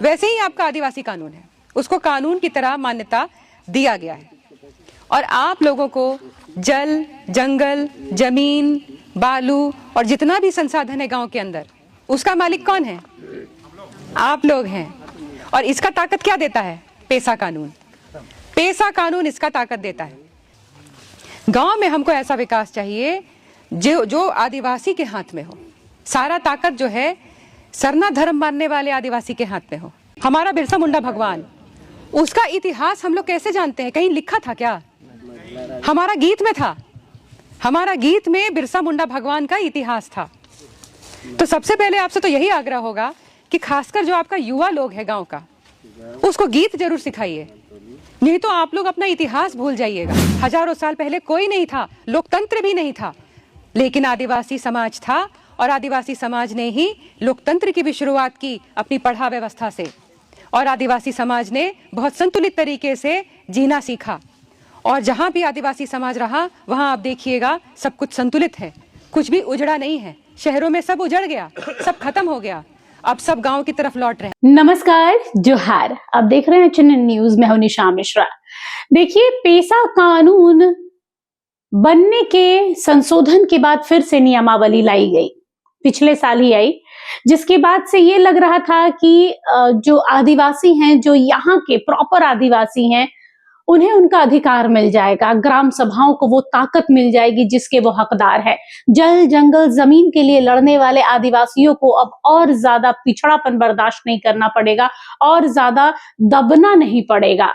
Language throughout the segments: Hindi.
वैसे ही आपका आदिवासी कानून है, उसको कानून की तरह मान्यता दिया गया है। और आप लोगों को जल, जंगल, जमीन, बालू और जितना भी संसाधन है गांव के अंदर, उसका मालिक कौन है? आप लोग हैं। और इसका ताकत क्या देता है? पेसा कानून। पेसा कानून इसका ताकत देता है। गांव में हमको ऐसा विकास चाहिए जो आदिवासी के हाथ में हो। सारा ताकत जो है सरना धर्म मानने वाले आदिवासी के हाथ में हो। हमारा बिरसा मुंडा भगवान, उसका इतिहास हम लोग कैसे जानते हैं? कहीं लिखा था क्या? हमारा गीत में था। हमारा गीत में बिरसा मुंडा भगवान का इतिहास था। तो सबसे पहले आपसे तो यही आग्रह होगा कि खासकर जो आपका युवा लोग है गांव का, उसको गीत जरूर सिखाइए, नहीं तो आप लोग अपना इतिहास भूल जाइएगा। हजारों साल पहले कोई नहीं था, लोकतंत्र भी नहीं था, लेकिन आदिवासी समाज था और आदिवासी समाज ने ही लोकतंत्र की भी शुरुआत की अपनी पढ़ा व्यवस्था से। और आदिवासी समाज ने बहुत संतुलित तरीके से जीना सीखा। और जहां भी आदिवासी समाज रहा वहां आप देखिएगा सब कुछ संतुलित है, कुछ भी उजड़ा नहीं है। शहरों में सब उजड़ गया, सब खत्म हो गया, अब सब गांव की तरफ लौट रहे हैं। नमस्कार, जोहार। आप देख रहे हैं चैनल न्यूज में हूं निशा मिश्रा। देखिए, पेसा कानून बनने के संशोधन के बाद फिर से नियमावली लाई गई, पिछले साल ही आई, जिसके बाद से ये लग रहा था कि जो आदिवासी हैं, जो यहाँ के प्रॉपर आदिवासी हैं, उन्हें उनका अधिकार मिल जाएगा, ग्राम सभाओं को वो ताकत मिल जाएगी जिसके वो हकदार है। जल, जंगल, जमीन के लिए लड़ने वाले आदिवासियों को अब और ज्यादा पिछड़ापन बर्दाश्त नहीं करना पड़ेगा और ज्यादा दबना नहीं पड़ेगा।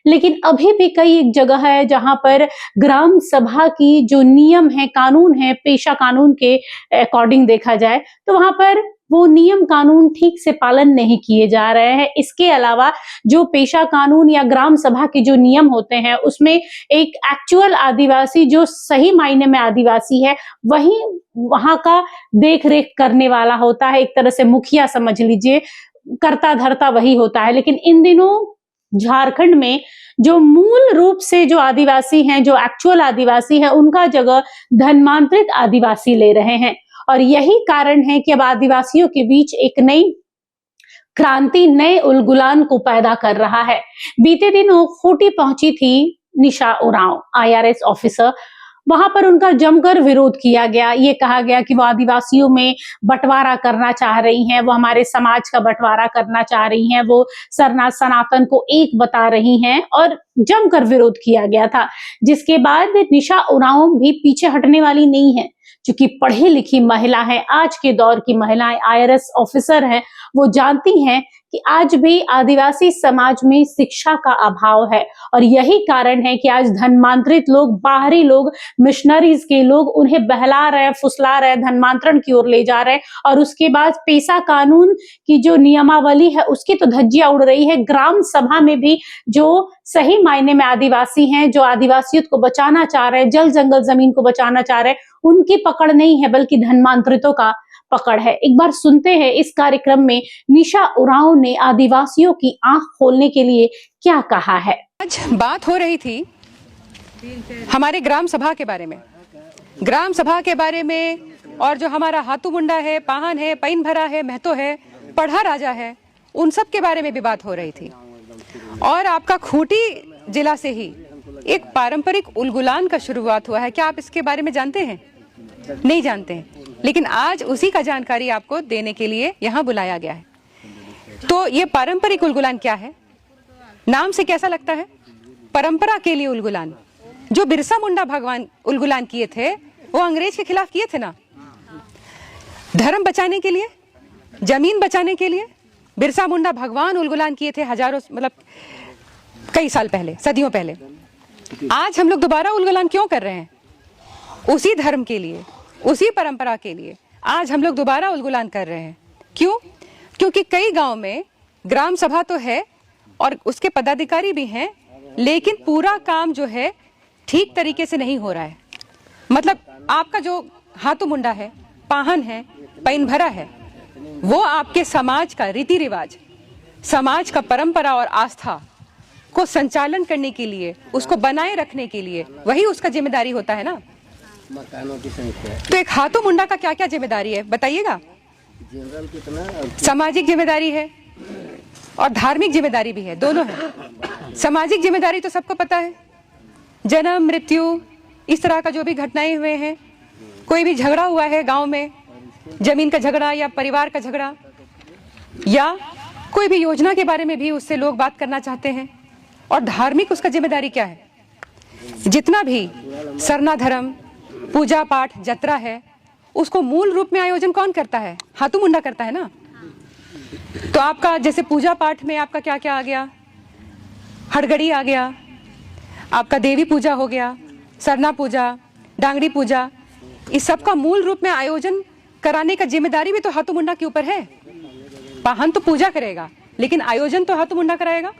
लेकिन अभी भी कई एक जगह है जहां पर ग्राम सभा की जो नियम है, कानून है, पेशा कानून के अकॉर्डिंग देखा जाए तो वहां पर वो नियम कानून ठीक से पालन नहीं किए जा रहे हैं। इसके अलावा जो पेशा कानून या ग्राम सभा के जो नियम होते हैं, उसमें एक एक्चुअल आदिवासी, जो सही मायने में आदिवासी है, वही वहां का देख रेख करने वाला होता है। एक तरह से मुखिया समझ लीजिए, करता धरता वही होता है। लेकिन इन दिनों झारखंड में जो मूल रूप से जो आदिवासी हैं, जो एक्चुअल आदिवासी है, उनका जगह धर्मांतरित आदिवासी ले रहे हैं। और यही कारण है कि अब आदिवासियों के बीच एक नई क्रांति, नए उलगुलान को पैदा कर रहा है। बीते दिनों खूंटी पहुंची थी निशा उरांव, IRS ऑफिसर। वहां पर उनका जमकर विरोध किया गया। ये कहा गया कि वो आदिवासियों में बंटवारा करना चाह रही हैं, वो हमारे समाज का बंटवारा करना चाह रही हैं, वो सरना सनातन को एक बता रही हैं, और जमकर विरोध किया गया था। जिसके बाद निशा उरांव भी पीछे हटने वाली नहीं है, क्योंकि पढ़ी लिखी महिला है, आज के दौर की महिलाएं IRS ऑफिसर हैं, वो जानती हैं कि आज भी आदिवासी समाज में शिक्षा का अभाव है। और यही कारण है कि आज धर्मांतरित लोग, बाहरी लोग, मिशनरीज के लोग उन्हें बहला रहे हैं, फुसला रहे हैं, धर्मांतरण की ओर ले जा रहे हैं। और उसके बाद पेशा कानून की जो नियमावली है, उसकी तो धज्जियां उड़ रही है। ग्राम सभा में भी जो सही मायने में आदिवासी हैं, जो आदिवासियत को बचाना चाह रहे हैं, जल जंगल जमीन को बचाना चाह रहे हैं, उनकी पकड़ नहीं है, बल्कि धर्मांतरितों का पकड़ है। एक बार सुनते हैं इस कार्यक्रम में निशा उरांव ने आदिवासियों की आंख खोलने के लिए क्या कहा है। आज बात हो रही थी हमारे ग्राम सभा के बारे में, ग्राम सभा के बारे में, और जो हमारा हाथू मुंडा है, पाहन है, पैन भरा है, महतो है, पढ़ा राजा है, उन सब के बारे में भी बात हो रही थी। और आपका खूंटी जिला से ही एक पारंपरिक उलगुलान का शुरुआत हुआ है। क्या आप इसके बारे में जानते हैं? नहीं जानते हैं, लेकिन आज उसी का जानकारी आपको देने के लिए यहाँ बुलाया गया है। तो ये पारंपरिक उलगुलान क्या है? नाम से कैसा लगता है? परंपरा के लिए उलगुलान। जो बिरसा मुंडा भगवान उलगुलान किए थे, वो अंग्रेज के खिलाफ किए थे ना, धर्म बचाने के लिए, जमीन बचाने के लिए बिरसा मुंडा भगवान उलगुलान किए थे हजारों, मतलब कई साल पहले, सदियों पहले। आज हम लोग दोबारा उलगुलान क्यों कर रहे हैं? उसी धर्म के लिए, उसी परंपरा के लिए आज हम लोग दोबारा उलगुलान कर रहे हैं। क्यों? क्योंकि कई गांव में ग्राम सभा तो है और उसके पदाधिकारी भी हैं, लेकिन पूरा काम जो है ठीक तरीके से नहीं हो रहा है। मतलब आपका जो हाथू मुंडा है, पाहन है, पैन भरा है, वो आपके समाज का रीति रिवाज, समाज का परंपरा और आस्था को संचालन करने के लिए, उसको बनाए रखने के लिए, वही उसका जिम्मेदारी होता है ना। मकानों की संख्या। तो एक हाथू मुंडा का क्या क्या जिम्मेदारी है बताइएगा? सामाजिक जिम्मेदारी है, और धार्मिक जिम्मेदारी भी है, दोनों है। सामाजिक जिम्मेदारी तो सबको पता है, जन्म मृत्यु इस तरह का जो भी घटनाएं हुए हैं, कोई भी झगड़ा हुआ है गांव में, जमीन का झगड़ा या परिवार का झगड़ा, या कोई भी योजना के बारे में भी उससे लोग बात करना चाहते हैं। और धार्मिक उसका जिम्मेदारी क्या है, जितना भी सरना धर्म, पूजा पाठ, जत्रा है, उसको मूल रूप में आयोजन कौन करता है? हाथू मुंडा करता है ना। तो आपका जैसे पूजा पाठ में आपका क्या क्या आ गया, हड़गड़ी आ गया, आपका देवी पूजा हो गया, सरना पूजा, डांगड़ी पूजा, इस सब का मूल रूप में आयोजन कराने का जिम्मेदारी भी तो हाथू मुंडा के ऊपर है। पाहन तो पूजा करेगा, लेकिन आयोजन तो हाथू मुंडा कराएगा।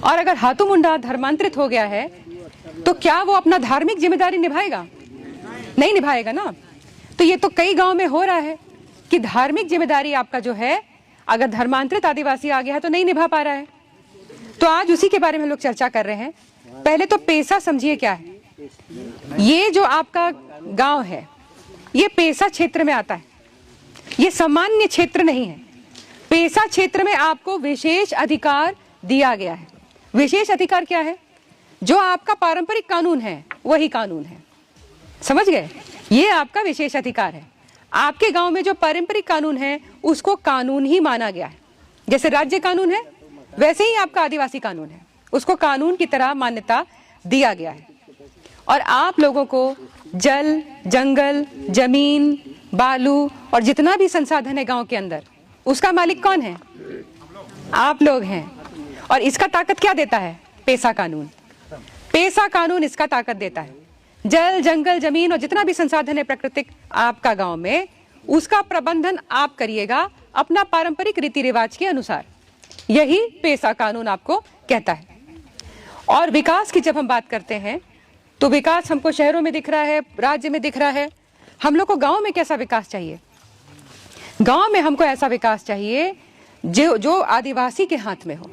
और अगर हाथू मुंडा धर्मांतरित हो गया है तो क्या वो अपना धार्मिक जिम्मेदारी निभाएगा? नहीं निभाएगा ना। तो ये तो कई गांव में हो रहा है कि धार्मिक जिम्मेदारी आपका जो है, अगर धर्मांतरित आदिवासी आ गया है तो नहीं निभा पा रहा है। तो आज उसी के बारे में हम लोग चर्चा कर रहे हैं। पहले तो पेशा समझिए क्या है। ये जो आपका गांव है, ये पेशा क्षेत्र में आता है, ये सामान्य क्षेत्र नहीं है। पेशा क्षेत्र में आपको विशेष अधिकार दिया गया है। विशेष अधिकार क्या है? जो आपका पारंपरिक कानून है वही कानून है, समझ गए? ये आपका विशेष अधिकार है। आपके गांव में जो पारंपरिक कानून है उसको कानून ही माना गया है। जैसे राज्य कानून है वैसे ही आपका आदिवासी कानून है, उसको कानून की तरह मान्यता दिया गया है। और आप लोगों को जल, जंगल, जमीन, बालू और जितना भी संसाधन है गांव के अंदर, उसका मालिक कौन है? आप लोग हैं। और इसका ताकत क्या देता है? पेशा कानून। पेशा कानून इसका ताकत देता है। जल, जंगल, जमीन और जितना भी संसाधन है प्राकृतिक आपका गांव में, उसका प्रबंधन आप करिएगा अपना पारंपरिक रीति रिवाज के अनुसार। यही पेशा कानून आपको कहता है। और विकास की जब हम बात करते हैं तो विकास हमको शहरों में दिख रहा है, राज्य में दिख रहा है। हम लोग को गांव में कैसा विकास चाहिए? गांव में हमको ऐसा विकास चाहिए जो आदिवासी के हाथ में हो।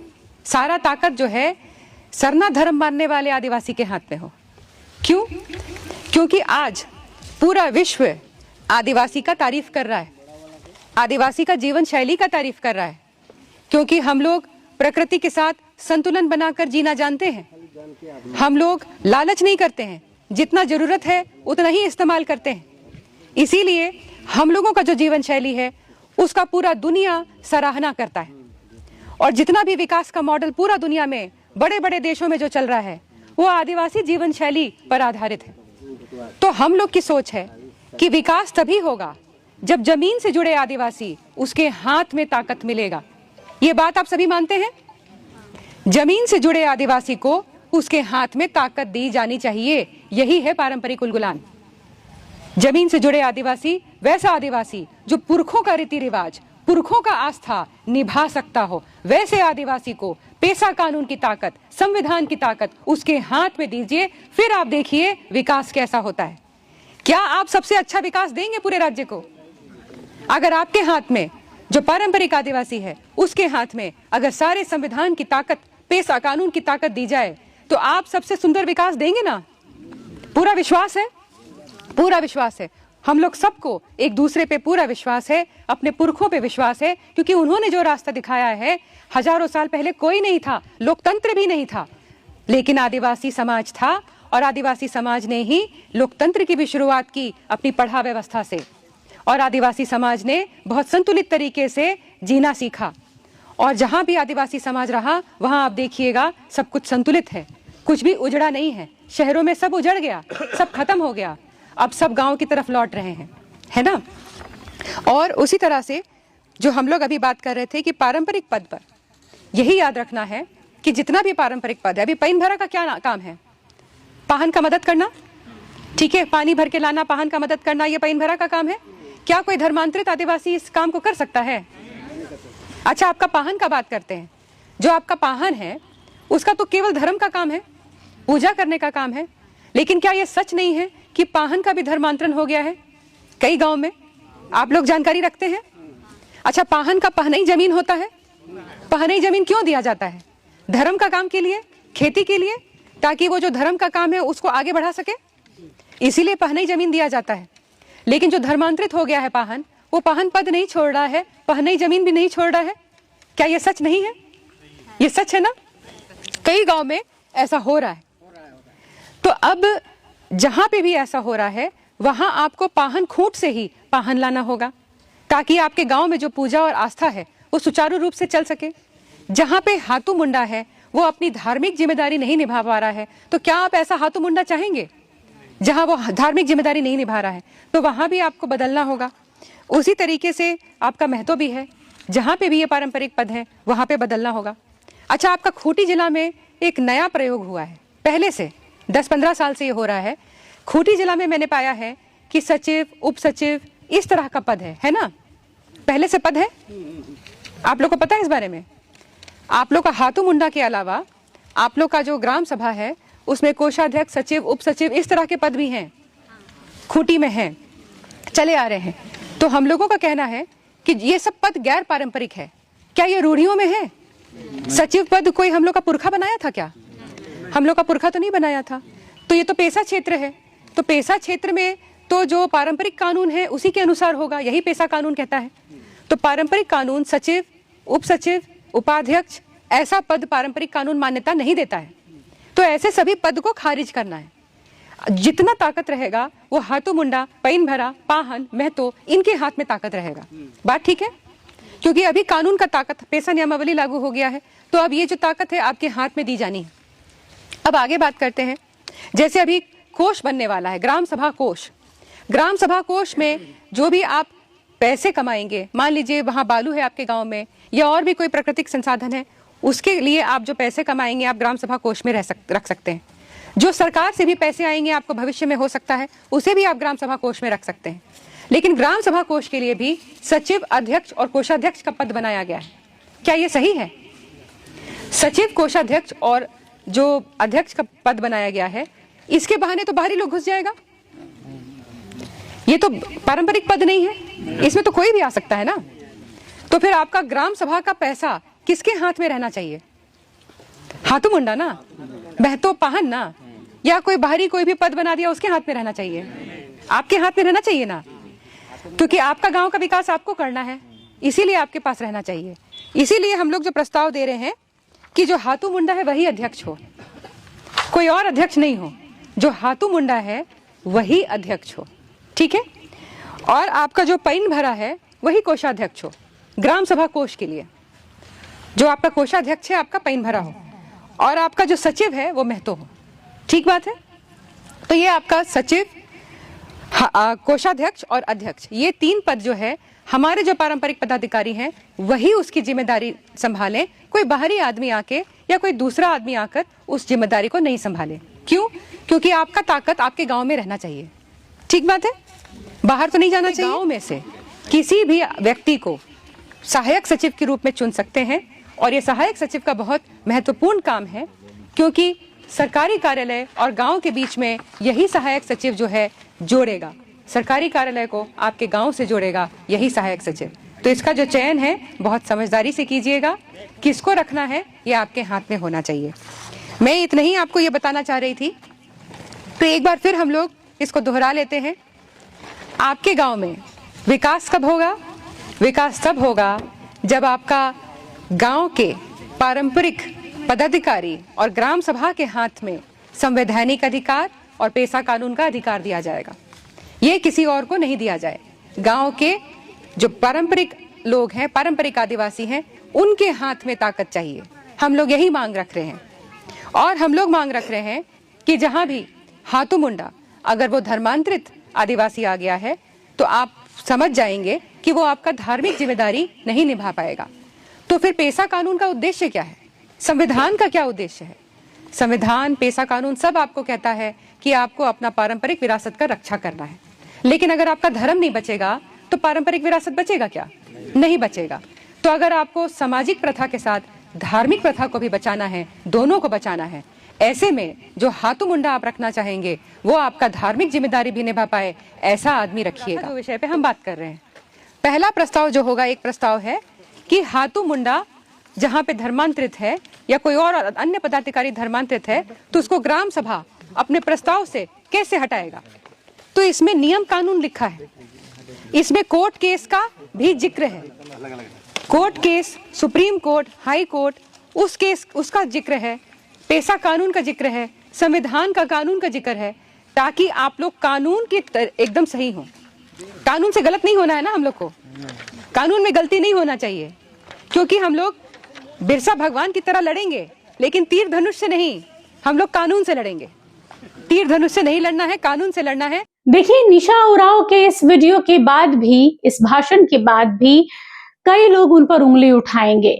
सारा ताकत जो है सरना धर्म मानने वाले आदिवासी के हाथ में हो। क्यों? क्योंकि आज पूरा विश्व आदिवासी का तारीफ कर रहा है, आदिवासी का जीवन शैली का तारीफ कर रहा है। क्योंकि हम लोग प्रकृति के साथ संतुलन बनाकर जीना जानते हैं। हम लोग लालच नहीं करते हैं, जितना जरूरत है उतना ही इस्तेमाल करते हैं। इसीलिए हम लोगों का जो जीवन शैली है उसका पूरा दुनिया सराहना करता है। और जितना भी विकास का मॉडल पूरा दुनिया में बड़े बड़े देशों में जो चल रहा है वो आदिवासी जीवन शैली पर आधारित है। तो हम लोग की सोच है कि विकास तभी होगा जब जमीन से जुड़े आदिवासी, उसके हाथ में ताकत मिलेगा। ये बात आप सभी मानते हैं? जमीन से जुड़े आदिवासी को उसके हाथ में ताकत दी जानी चाहिए। यही है पारंपरिक उलगुलान। जमीन से जुड़े आदिवासी, वैसा आदिवासी जो पुरखों का रीति रिवाज, पुरखों का आस्था निभा सकता हो, वैसे आदिवासी को पेशा कानून की ताकत, संविधान की ताकत उसके हाथ में दीजिए। फिर आप देखिए विकास कैसा होता है। क्या आप सबसे अच्छा विकास देंगे पूरे राज्य को? अगर आपके हाथ में जो पारंपरिक आदिवासी है उसके हाथ में अगर सारे संविधान की ताकत, पेशा कानून की ताकत दी जाए तो आप सबसे सुंदर विकास देंगे ना? पूरा विश्वास है, पूरा विश्वास है। हम लोग सबको एक दूसरे पे पूरा विश्वास है, अपने पुरखों पे विश्वास है, क्योंकि उन्होंने जो रास्ता दिखाया है, हजारों साल पहले कोई नहीं था, लोकतंत्र भी नहीं था, लेकिन आदिवासी समाज था। और आदिवासी समाज ने ही लोकतंत्र की भी शुरुआत की अपनी पढ़ा व्यवस्था से। और आदिवासी समाज ने बहुत संतुलित तरीके से जीना सीखा। और जहां भी आदिवासी समाज रहा वहां आप देखिएगा सब कुछ संतुलित है, कुछ भी उजड़ा नहीं है। शहरों में सब उजड़ गया, सब खत्म हो गया, अब सब गांव की तरफ लौट रहे हैं, है ना? और उसी तरह से जो हम लोग अभी बात कर रहे थे कि पारंपरिक पद पर यही याद रखना है कि जितना भी पारंपरिक पद है, अभी पैन भरा का क्या काम है? पाहन का मदद करना, ठीक है, पानी भर के लाना, पाहन का मदद करना, ये पैन भरा का काम है। क्या कोई धर्मांतरित आदिवासी इस काम को कर सकता है? अच्छा, आपका पाहन का बात करते हैं। जो आपका पाहन है उसका तो केवल धर्म का काम है, पूजा करने का काम है। लेकिन क्या यह सच नहीं है कि पाहन का भी धर्मांतरण हो गया है कई गांव में? आप लोग जानकारी रखते हैं? अच्छा, पाहन का पहनई जमीन होता है। पहनई जमीन क्यों दिया जाता है? धर्म का काम के लिए, खेती के लिए, ताकि वो जो धर्म का काम है उसको आगे बढ़ा सके, इसीलिए पहनई जमीन दिया जाता है। लेकिन जो धर्मांतरित हो गया है पाहन, वो पाहन पद नहीं छोड़ रहा है, पहनई जमीन भी नहीं छोड़ रहा है। क्या ये सच नहीं है? ये सच है ना? कई गांव में ऐसा हो रहा है। तो अब जहां पे भी ऐसा हो रहा है वहां आपको पाहन खूंट से ही पाहन लाना होगा, ताकि आपके गांव में जो पूजा और आस्था है वो सुचारू रूप से चल सके। जहां पे हाथू मुंडा है वो अपनी धार्मिक जिम्मेदारी नहीं निभा पा रहा है, तो क्या आप ऐसा हाथू मुंडा चाहेंगे? जहां वो धार्मिक जिम्मेदारी नहीं निभा रहा है तो वहां भी आपको बदलना होगा। उसी तरीके से आपका महतो भी है, जहां पे भी ये पारंपरिक पद है वहां पे बदलना होगा। अच्छा, आपका खूंटी जिला में एक नया प्रयोग हुआ है, पहले से 10-15 साल से ये हो रहा है। खूंटी जिला में मैंने पाया है कि सचिव, उप सचिव इस तरह का पद है ना? पहले से पद है? आप लोग को पता है इस बारे में? आप लोग का हाथू मुंडा के अलावा आप लोग का जो ग्राम सभा है उसमें कोषाध्यक्ष, सचिव, उप सचिव इस तरह के पद भी हैं, खूंटी में हैं, चले आ रहे हैं। तो हम लोगों का कहना है कि ये सब पद गैर पारंपरिक है। क्या ये रूढ़ियों में है? सचिव पद कोई हम लोग का पुरखा बनाया था क्या? हम लोग का पुरखा तो नहीं बनाया था। तो ये तो पेशा क्षेत्र है, तो पेशा क्षेत्र में तो जो पारंपरिक कानून है उसी के अनुसार होगा, यही पेशा कानून कहता है। तो पारंपरिक कानून सचिव, उप सचिव, उपाध्यक्ष ऐसा पद पारंपरिक कानून मान्यता नहीं देता है। तो ऐसे सभी पद को खारिज करना है। जितना ताकत रहेगा वो हाथू मुंडा, पैन भरा, पाहन, महतो इनके हाथ में ताकत रहेगा। बात ठीक है? क्योंकि अभी कानून का ताकत, पेशा नियमावली लागू हो गया है, तो अब ये जो ताकत है आपके हाथ में दी जानी है। अब आगे बात करते हैं। जैसे अभी कोष बनने वाला है, ग्राम सभा कोष। ग्राम सभा कोष में जो भी आप पैसे कमाएंगे, मान लीजिए वहां बालू है आपके गांव में या और भी कोई प्राकृतिक संसाधन है, उसके लिए आप जो पैसे कमाएंगे आप ग्राम सभा कोष में रख सकते हैं। जो सरकार से भी पैसे आएंगे आपको भविष्य में हो सकता है, उसे भी आप ग्राम सभा कोष में रख सकते हैं। लेकिन ग्राम सभा कोष के लिए भी सचिव, अध्यक्ष और कोषाध्यक्ष का पद बनाया गया है। क्या ये सही है? सचिव, कोषाध्यक्ष और जो अध्यक्ष का पद बनाया गया है, इसके बहाने तो बाहरी लोग घुस जाएगा। ये तो पारंपरिक पद नहीं है, इसमें तो कोई भी आ सकता है ना। तो फिर आपका ग्राम सभा का पैसा किसके हाथ में रहना चाहिए? हाथू मुंडा ना, महतो, पाहन ना, या कोई बाहरी कोई भी पद बना दिया उसके हाथ में रहना चाहिए? आपके हाथ में रहना चाहिए ना, क्योंकि आपका गांव का विकास आपको करना है, इसीलिए आपके पास रहना चाहिए। इसीलिए हम लोग जो प्रस्ताव दे रहे हैं कि जो हाथू मुंडा है वही अध्यक्ष हो, कोई और अध्यक्ष नहीं हो, जो हाथू मुंडा है वही अध्यक्ष हो, ठीक है? और आपका जो पैन भरा है वही कोषाध्यक्ष हो, ग्राम सभा कोष के लिए जो आपका कोषाध्यक्ष है आपका पैन भरा हो, और आपका जो सचिव है वो महतो हो। ठीक बात है? तो ये आपका सचिव, कोषाध्यक्ष और अध्यक्ष, ये 3 पद जो है हमारे जो पारंपरिक पदाधिकारी हैं वही उसकी जिम्मेदारी संभालें। कोई बाहरी आदमी आके या कोई दूसरा आदमी आकर उस जिम्मेदारी को नहीं संभाले। क्यों? क्योंकि आपका ताकत आपके गांव में रहना चाहिए। ठीक बात है? बाहर तो नहीं जाना चाहिए। गांव में से किसी भी व्यक्ति को सहायक सचिव के रूप में चुन सकते हैं, और ये सहायक सचिव का बहुत महत्वपूर्ण काम है, क्योंकि सरकारी कार्यालय और गांव के बीच में यही सहायक सचिव जो है जोड़ेगा, सरकारी कार्यालय को आपके गांव से जोड़ेगा यही सहायक सचिव। तो इसका जो चयन है बहुत समझदारी से कीजिएगा, किसको रखना है ये आपके हाथ में होना चाहिए। मैं इतना ही आपको ये बताना चाह रही थी। तो एक बार फिर हम लोग इसको दोहरा लेते हैं। आपके गांव में विकास कब होगा? विकास तब होगा जब आपका गांव के पारंपरिक पदाधिकारी और ग्राम सभा के हाथ में संवैधानिक अधिकार और पेशा कानून का अधिकार दिया जाएगा। ये किसी और को नहीं दिया जाए। गांव के जो पारंपरिक लोग हैं, पारंपरिक आदिवासी हैं, उनके हाथ में ताकत चाहिए। हम लोग यही मांग रख रहे हैं, और हम लोग मांग रख रहे हैं कि जहां भी हाथू मुंडा अगर वो धर्मांतरित आदिवासी आ गया है तो आप समझ जाएंगे कि वो आपका धार्मिक जिम्मेदारी नहीं निभा पाएगा। तो फिर पेशा कानून का उद्देश्य क्या है? संविधान का क्या उद्देश्य है? संविधान, पेशा कानून सब आपको कहता है कि आपको अपना पारंपरिक विरासत का रक्षा करना है। लेकिन अगर आपका धर्म नहीं बचेगा तो पारंपरिक विरासत बचेगा क्या? नहीं बचेगा। तो अगर आपको सामाजिक प्रथा के साथ धार्मिक प्रथा को भी बचाना है, दोनों को बचाना है, ऐसे में जो हाथू मुंडा आप रखना चाहेंगे वो आपका धार्मिक जिम्मेदारी भी निभा पाए, ऐसा आदमी रखिएगा। जो विषय पे हम बात कर रहे हैं, पहला प्रस्ताव जो होगा, एक प्रस्ताव है कि हाथू मुंडा जहां पे धर्मांतरित है या कोई और अन्य पदाधिकारी धर्मांतरित है तो उसको ग्राम सभा अपने प्रस्ताव से कैसे हटाएगा। तो इसमें नियम कानून लिखा है, इसमें कोर्ट केस का भी जिक्र है। Court case, supreme court, high court, उस केस उसका जिक्र है, पेशा कानून का जिक्र है, संविधान का कानून का जिक्र है, ताकि आप लोग कानून के एकदम सही हो। कानून से गलत नहीं होना है ना, हम लोग को कानून में गलती नहीं होना चाहिए, क्योंकि हम लोग बिरसा भगवान की तरह लड़ेंगे, लेकिन तीर धनुष से नहीं, हम लोग कानून से लड़ेंगे। तीर धनुष से नहीं लड़ना है, कानून से लड़ना है। देखिए, निशा उरांव के इस वीडियो के बाद भी, इस भाषण के बाद भी कई लोग उन पर उंगली उठाएंगे,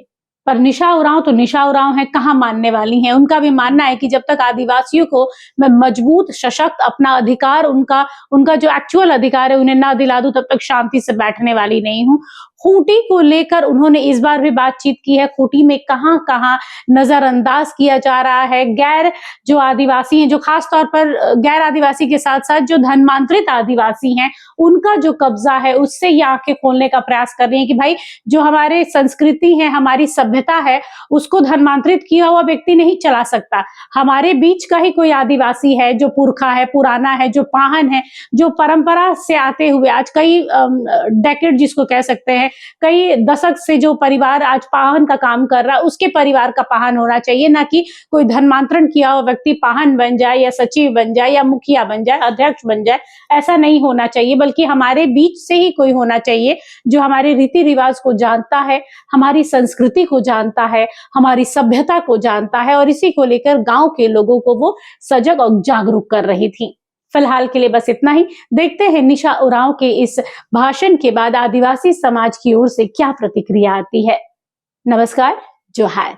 पर निशा उरांव तो निशा उरांव है, कहाँ मानने वाली हैं। उनका भी मानना है कि जब तक आदिवासियों को मैं मजबूत, सशक्त, अपना अधिकार, उनका जो एक्चुअल अधिकार है उन्हें ना दिला दूं, तब तक शांति से बैठने वाली नहीं हूं। खूंटी को लेकर उन्होंने इस बार भी बातचीत की है। खूंटी में कहां कहां नजरअंदाज किया जा रहा है, गैर जो आदिवासी हैं, जो खास तौर पर गैर आदिवासी के साथ साथ जो धनमांत्रित आदिवासी हैं, उनका जो कब्जा है, उससे ये आंखें खोलने का प्रयास कर रही है कि भाई जो हमारे संस्कृति है, हमारी सभ्यता है, उसको धनमांत्रित किया हुआ व्यक्ति नहीं चला सकता। हमारे बीच का ही कोई आदिवासी है जो पुरखा है, पुराना है, जो पाहन है, जो परंपरा से आते हुए आज कई डेकेड जिसको कह सकते हैं, कई दशक से जो परिवार आज पाहन का काम कर रहा है, उसके परिवार का पाहन होना चाहिए, ना कि कोई धनमांतरण किया हुआ व्यक्ति पाहन बन जाए या सचिव बन जाए या मुखिया बन जाए, अध्यक्ष बन जाए। ऐसा नहीं होना चाहिए, बल्कि हमारे बीच से ही कोई होना चाहिए जो हमारे रीति रिवाज को जानता है, हमारी संस्कृति को जानता है, हमारी सभ्यता को जानता है, और इसी को लेकर गांव के लोगों को वो सजग और जागरूक कर रही थी। फिलहाल के लिए बस इतना ही। देखते हैं निशा उरांव के इस भाषण के बाद आदिवासी समाज की ओर से क्या प्रतिक्रिया आती है। नमस्कार, जोहार।